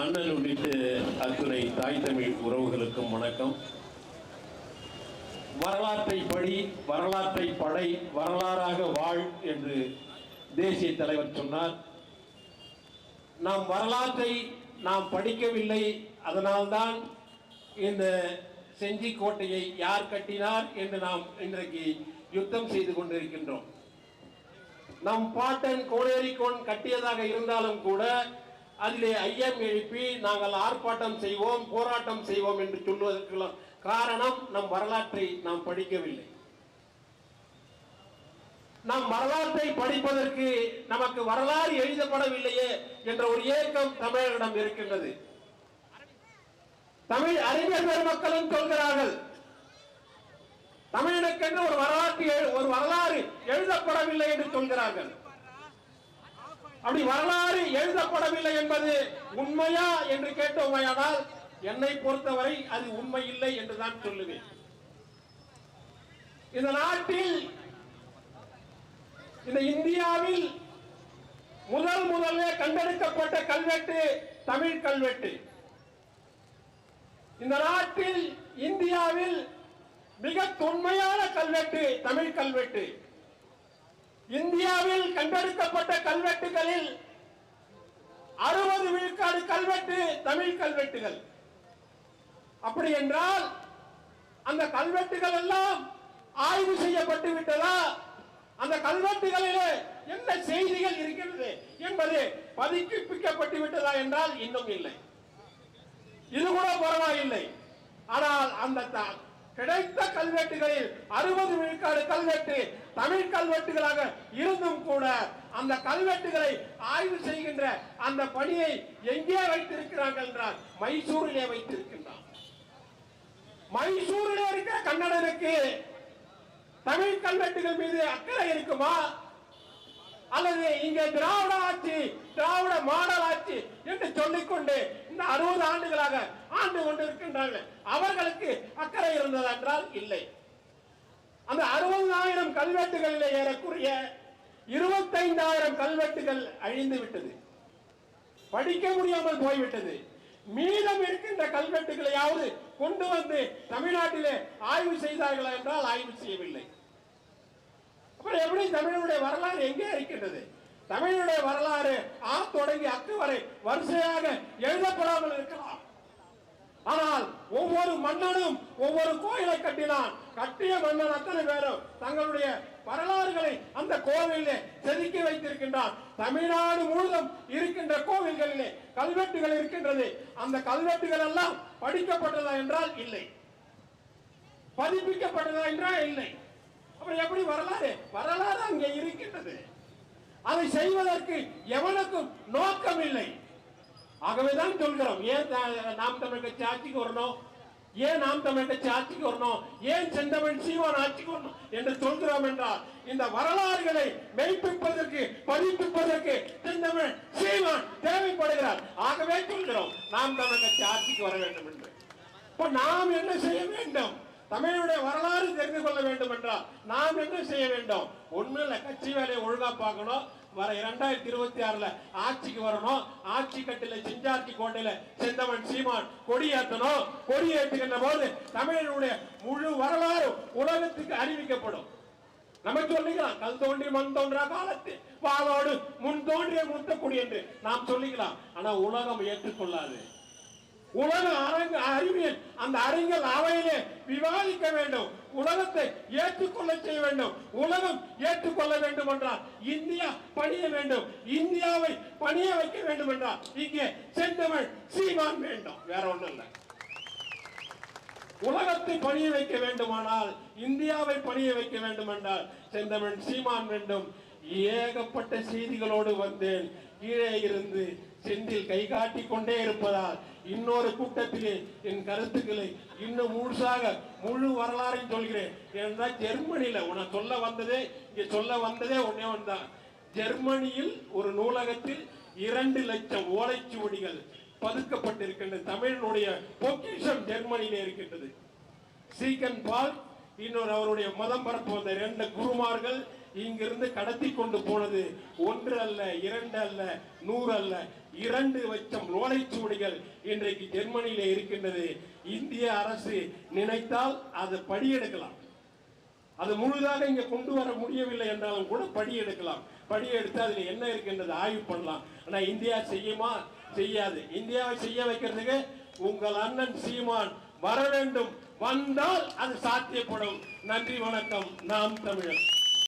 அண்ணன் உள்ளிட்ட அத்துணை தாய் தமிழ் உறவுகளுக்கும் வணக்கம். வரலாற்றை படி, வரலாற்றை படை, வரலாறாக வாழ் என்று தேசிய தலைவர் சொன்னார். நாம் வரலாற்றை நாம் படிக்கவில்லை. அதனால்தான் இந்த செஞ்சி கோட்டையை யார் கட்டினார் என்று நாம் இன்றைக்கு யுத்தம் செய்து கொண்டிருக்கின்றோம். நம் பாட்டன் கோடேரிக்கோன் கட்டியதாக இருந்தாலும் கூட அதிலே ஐயம் எழுப்பி நாங்கள் ஆர்ப்பாட்டம் செய்வோம், போராட்டம் செய்வோம் என்று சொல்வதற்கு காரணம் நம் வரலாற்றை நாம் படிக்கவில்லை. நம் வரலாற்றை படிப்பதற்கு நமக்கு வரலாறு எழுதப்படவில்லையே என்ற ஒரு ஏக்கம் தமிழரிடம் இருக்கின்றது. தமிழ் அறிஞர் பெருமக்களும் சொல்கிறார்கள், தமிழனுக்கென்று ஒரு வரலாறு எழுதப்படவில்லை என்று சொல்கிறார்கள். அப்படி வரலாறு எழுதப்படவில்லை என்பது உண்மையா என்று கேட்டோமையானால் என்னை பொறுத்தவரை அது உண்மை இல்லை என்றுதான் சொல்லுவேன். இந்த நாட்டில், இந்த இந்தியாவில் முதலே கண்டெடுக்கப்பட்ட கல்வெட்டு தமிழ் கல்வெட்டு. இந்த நாட்டில் இந்தியாவில் மிக தொன்மையான கல்வெட்டு தமிழ் கல்வெட்டு. இந்தியாவில் கண்டெடுக்கப்பட்ட கல்வெட்டுகளில் 60 விழுக்காடு கல்வெட்டு தமிழ் கல்வெட்டுகள். அப்படி என்றால் அந்த கல்வெட்டுகள் எல்லாம் ஆய்வு செய்யப்பட்டு விட்டதா? அந்த கல்வெட்டுகளிலே என்ன செய்திகள் இருக்கிறது என்பது பதிப்பிக்கப்பட்டு விட்டதா என்றால் இன்னும் இல்லை. இது கூட பரவாயில்லை. ஆனால் அந்த கிடைத்த கல்வெட்டுகளில் 60 விழுக்காடு கல்வெட்டு தமிழ் கல்வெட்டுகளாக இருந்தும் கூட அந்த கல்வெட்டுகளை ஆய்வு செய்கின்ற அந்த பணியை எங்கே வைத்திருக்கிறார்கள் என்றால் மைசூரிலே வைத்திருக்கின்றார். மைசூரிலே இருக்கிற கன்னடனுக்கு தமிழ் கல்வெட்டுகள் மீது அக்கறை இருக்குமா? அல்லது இங்கே திராவிட ஆட்சி, திராவிட மாடல் ஆட்சி என்று சொல்லிக்கொண்டு இந்த 60 ஆண்டுகளாக ஆண்டு கொண்டிருக்கின்றார்கள், அவர்களுக்கு அக்கறை இருந்தது என்றால் இல்லை. அந்த 60,000 கல்வெட்டுகளிலே ஏறக்குறைய 25,000 கல்வெட்டுகள் அழிந்து விட்டது, படிக்க முடியாமல் போய்விட்டது. மீதம் இருக்கின்ற கல்வெட்டுகளையாவது கொண்டு வந்து தமிழ்நாட்டிலே ஆய்வு செய்தார்களா என்றால் ஆய்வு செய்யவில்லை. அப்புறம் எப்படி தமிழுடைய வரலாறு எங்கே இருக்கின்றது? தமிழுடைய வரலாறு ஆ தொடங்கி அக்கு வரை வரிசையாக எழுதப்படாமல் இருக்கலாம். ஆனால் ஒவ்வொரு மன்னனும் ஒவ்வொரு கோயிலை கட்டினான். கட்டிய மன்னன் அத்தனை பேரும் தங்களுடைய வரலாறுகளை அந்த கோவிலே செதுக்கி வைத்திருக்கின்றான். தமிழ்நாடு முழுவதும் இருக்கின்ற கோவில்களிலே கல்வெட்டுகள் இருக்கின்றது. அந்த கல்வெட்டுகள் எல்லாம் படிக்கப்பட்டதா என்றால் இல்லை, பதிப்பிக்கப்பட்டதா என்றால் இல்லை. அப்புறம் எப்படி வரலாறு? வரலாறு அங்கே இருக்கின்றது. அதை செய்வதற்கு எவனுக்கும் நோக்கம் இல்லை. ஆகவேதான் சொல்கிறோம், ஏன் நாம் தமிழ் கட்சி ஆட்சிக்கு வரணும், ஏன் நாம் தமிழ் கட்சி ஆட்சிக்கு வரணும், ஏன் செந்தமிழ் சீமான் ஆட்சிக்கு வரணும் என்று சொல்கிறோம் என்றால் இந்த வரலாறுகளை மெய்ப்பிப்பதற்கு, பதிப்பிப்பதற்கு செந்தமிழ் சீமான் தேவைப்படுகிறார். ஆகவே சொல்கிறோம் நாம் தமிழ் கட்சி ஆட்சிக்கு வர வேண்டும் என்று. இப்ப நாம் என்ன செய்ய வேண்டும்? தமிழுடைய வரலாறு தெரிந்து கொள்ள வேண்டும் என்றால் நாம் என்ன செய்ய வேண்டும்? ஒண்ணு இல்ல, கட்சி வேலையை ஒழுங்கா பார்க்கணும். வர 2026 ஆட்சிக்கு வரணும். ஆட்சி கட்டில சிஞ்சார்த்தி கோட்டையில செந்தமன் சீமான் கொடியேற்றணும். கொடியேற்றுகின்ற போது தமிழனுடைய முழு வரலாறு உலகத்துக்கு அறிவிக்கப்படும். நம்ம சொல்லிக்கலாம், கல் தோன்றி மண் தோன்றா காலத்து வாளோடு முன் தோன்றிய முத்தக்குடி என்று நாம் சொல்லிக்கலாம். ஆனா உலகம் ஏற்றுக்கொள்ளாது. உலக அறிவியல் அந்த அறிஞர் அவையிலே விவாதிக்க வேண்டும், உலகத்தை ஏற்றுக்கொள்ள செய்ய வேண்டும். உலகம் ஏற்றுக்கொள்ள வேண்டும் என்றால் இந்தியா பணிய வேண்டும், இந்தியாவை பணிய வைக்க வேண்டும் என்றால் இங்கே செந்தமிழ் சீமான் வேண்டும், வேற ஒண்ணும் இல்லை. உலகத்தை பணிய வைக்க வேண்டுமானால், இந்தியாவை பணிய வைக்க வேண்டும் என்றால் செந்தமிழ் சீமான் வேண்டும். ஏகப்பட்ட செய்திகளோடு வந்தேன். கீழே இருந்து செந்தில் கை காட்டி கொண்டே இருப்பதால் இன்னொரு கூட்டத்திலே என் கருத்துக்களை இன்னும் முழு வரலாறையும் சொல்கிறேன். ஏன்னா ஜெர்மனியில உனக்கு சொல்ல வந்ததே ஒன்னே ஒன்றுதான். ஜெர்மனியில் ஒரு நூலகத்தில் 2 லட்சம் ஓலைச்சுவடிகள் பதுக்கப்பட்டிருக்கின்ற தமிழனுடைய பொக்கிஷம் ஜெர்மனியிலே இருக்கின்றது. சீகன் பால் இன்னொரு அவருடைய மதம் பரப்பு வந்த 2 குருமார்கள் இங்கிருந்து கடத்தி கொண்டு போனது 1 அல்ல 2 அல்ல 100 அல்ல 2 லட்சம் ஓலைச்சுவடிகள் இன்றைக்கு ஜெர்மனியில இருக்கின்றது. இந்திய அரசு நினைத்தால் அது படியெடுக்கலாம். அது முழுதாக இங்க கொண்டு வர முடியவில்லை என்றாலும் கூட படி எடுக்கலாம். படி எடுத்து அதுல என்ன இருக்கின்றது ஆய்வு பண்ணலாம். ஆனா இந்தியா செய்யுமா? செய்யாது. இந்தியாவை செய்ய வைக்கிறதுக்கு உங்கள் அண்ணன் சீமான் வர வேண்டும். வந்தால் அது சாத்தியப்படும். நன்றி, வணக்கம். நாம் தமிழர்.